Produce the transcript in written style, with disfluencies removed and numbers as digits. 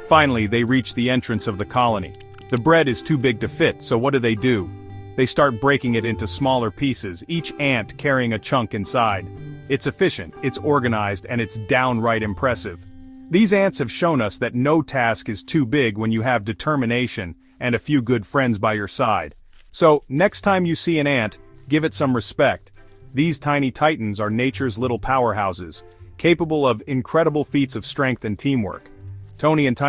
Finally, they reach the entrance of the colony. The bread is too big to fit, so what do? They start breaking it into smaller pieces, each ant carrying a chunk inside. It's efficient, it's organized, and it's downright impressive. These ants have shown us that no task is too big when you have determination and a few good friends by your side. So, next time you see an ant, give it some respect. These tiny titans are nature's little powerhouses, capable of incredible feats of strength and teamwork. Tony and Tiny